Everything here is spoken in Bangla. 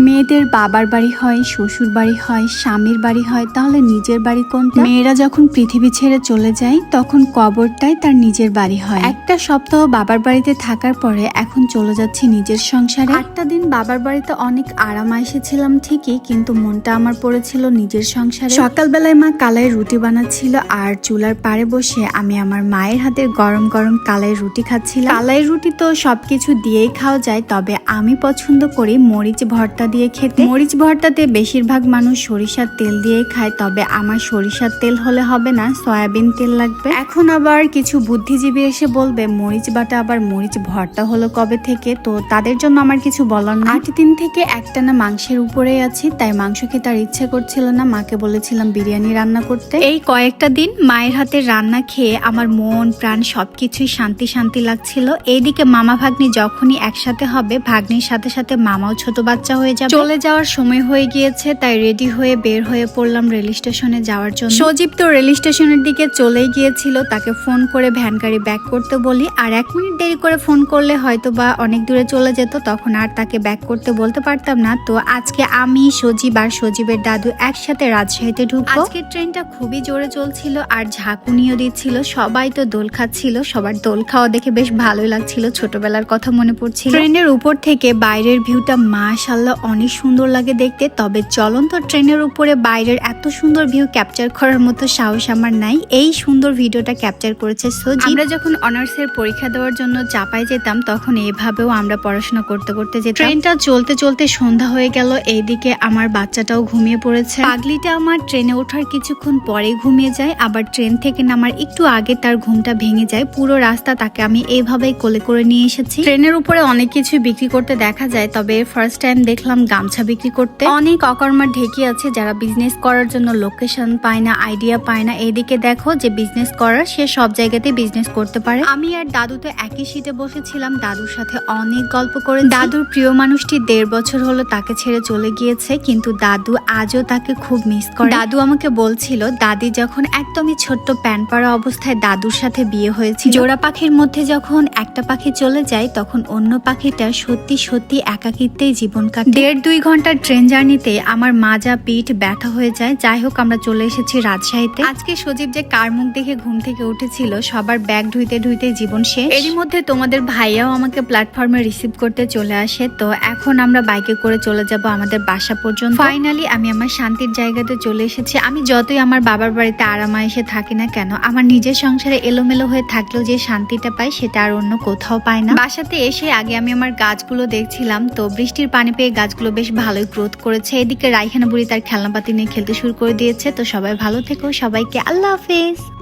মেয়েদের বাবার বাড়ি হয়, শ্বশুর বাড়ি হয়, স্বামীর বাড়ি হয়, তাহলে নিজের বাড়ি কোনটা? মেয়েরা যখন পৃথিবী ছেড়ে চলে যায় তখন কবরটাই তার নিজের বাড়ি হয়। একটা সপ্তাহ বাবার বাড়িতে থাকার পরে এখন চলে যাচ্ছি নিজের সংসারে। একটা দিন বাবার বাড়িতে অনেক আরাম এসেছিলাম ঠিকই, কিন্তু মনটা আমার পড়েছিল নিজের সংসারে। সকালবেলায় মা কালাই রুটি বানাচ্ছিল আর চুলার পাড়ে বসে আমি আমার মায়ের হাতের গরম গরম কালাই রুটি খাচ্ছিলাম। কালাই রুটি তো সবকিছু দিয়েই খাওয়া যায়, তবে আমি পছন্দ করি মরিচ ভর্তা দিয়ে খেতে। মরিচ ভর্তাতে বেশিরভাগ মানুষ সরিষার তেল দিয়েই খায়, তবে আমার সরিষার তেল হলে হবে না, সয়াবিন তেল লাগবে। এখন আবার কিছু বুদ্ধিজীবী এসে বলবে মরিচ বাটা আবার মরিচ ভর্তা হলো কবে থেকে, তো তাদের জন্য আমার কিছু বলার না। 8 দিন থেকে একটানা মাংসের উপরেই আছি, তাই মাংস খেতে আর ইচ্ছে করছিল না। মাকে বলেছিলাম বিরিয়ানি রান্না করতে। এই কয়েকটা দিন মায়ের হাতের রান্না খেয়ে আমার মন প্রাণ সবকিছুই শান্তি শান্তি লাগছিল। এইদিকে মামা ভাগ্নি যখনই একসাথে হবে, ভাগ্নির সাথে সাথে মামাও ছোট বাচ্চা হয়ে যাবে। চলে যাওয়ার সময় হয়ে গিয়েছে, তাই রেডি হয়ে বের হয়ে পড়লাম রেল স্টেশনে যাওয়ার জন্য। সজীব তো রেল স্টেশনের দিকে চলেই গিয়েছিল, তাকে ফোন করে ভ্যান গাড়ি ব্যাক করতে বলি, আর 1 মিনিট দেরি করে ফোন করলে হয়তো বা অনেক দূরে চলে যেত, তখন আর তাকে ব্যাক করতে বলতে পারতাম না। তো আজকে আমি, সজীব আর সজীবের দাদু একসাথে রাজশাহীতে ঢুকবো। আজকের ট্রেনটা খুবই জোরে চলছিল আর ঝাঁকুনিও দিচ্ছিল, সবাই তো দোল খাচ্ছিল। সবার দোল খাওয়া দেখে বেশ ভালোই লাগছিল, ছোটবেলার কথা মনে পড়ছিল। ট্রেনের উপর থেকে বাইরের ভিউটা মাশাআল্লাহ অনেক সুন্দর লাগে দেখতে, তবে চলন্ত ট্রেনের উপরে বাইরের এত সুন্দর ভিউ ক্যাপচার করার মতো সাহস আমার নাই। এই সুন্দর ভিডিওটা ক্যাপচার করেছে সজীব। আমরা যখন অনার্সের পরীক্ষা দেওয়ার জন্য চাপাই যেতাম, তখন এভাবেও আমরা পড়াশোনা করতে করতে যেতাম। ট্রেনটা চলতে চলতে সন্ধ্যা হয়ে গেল, এইদিকে আমার বাচ্চাটাও ঘুমিয়ে পড়েছে। পাগলিটা আমার ট্রেনে ওঠার কিছুক্ষণ পরে ঘুমিয়ে যায়, আবার ট্রেন থেকে নামার একটু আগে তার ঘুমটা ভেঙে যায়। পুরো রাস্তা তাকে আমি এইভাবেই কোলে করে নিয়ে এসেছি। ট্রেনের উপরে অনেক কিছু বিক্রি করতে দেখা যায়, তবে ফার্স্ট টাইম দেখলাম গামছা বিক্রি করতে। অনেক অকর্মার ঢেকি আছে যারা বিজনেস করার জন্য লোকেশন পায় না, আইডিয়া পায় না। এইদিকে দেখো যে বিজনেস করার, সে সব জায়গাতে বিজনেস করতে পারে। আমি আর দাদু তো একই সিটে বসেছিলাম, দাদুর সাথে অনেক গল্প করে। দাদুর প্রিয় মানুষটি 1.5 বছর হলো তাকে ছেড়ে চলে গিয়েছে, কিন্তু দাদু আজও তাকে খুব মিস করে। দাদু আমাকে বলছিল দাদি যখন একদমই ছোট্ট প্যান্ট পরা অবস্থায় দাদুর সাথে বিয়ে হয়েছিল, জোড়া পাখির মধ্যে যখন একটা পাখি চলে যায় তখন অন্য পাখিটা সত্যি সত্যি একাকিত্বেই জীবন কাটে। 1.5-2 ঘন্টার ট্রেন জার্নিতে আমার মাজা পিঠ ব্যথা হয়ে যায়। যাই হোক, আমরা চলে এসেছি রাজশাহীতে। আজকে সজীব যে কার মুখ দেখে ঘুম থেকে উঠেছিল, সবার ব্যাগ ধুইতে ধুইতে জীবন শেষ। এরই মধ্যে তোমাদের ভাইয়াও আমাকে প্ল্যাটফর্মে রিসিভ করতে চলে আসে। তো এখন আমরা বাইকে করে চলে যাব আমাদের বাসা পর্যন্ত। ফাইনালি আমি আমার শান্তির জায়গাতে চলে এসেছি। আমি যতই আমার বাবার বাড়িতে আরামায়েশে থাকি না কেন, আমার নিজের সংসারে এলোমেলো হয়ে থাকলেও যে শান্তিটা পাই সেটা আর অন্য কোথাও পাই না। বাসাতে এসে আগে আমি আমার গাছগুলো দেখছিলাম, তো বৃষ্টির পানি পেয়ে গাছগুলো বেশ ভালোই গ্রোথ করেছে। এদিকে রাইখানা বুড়ি তার খেলনাপাতি নিয়ে খেলতে শুরু করে দিয়েছে। তো সবাই ভালো থেকো, সবাইকে আল্লাহ হাফেজ।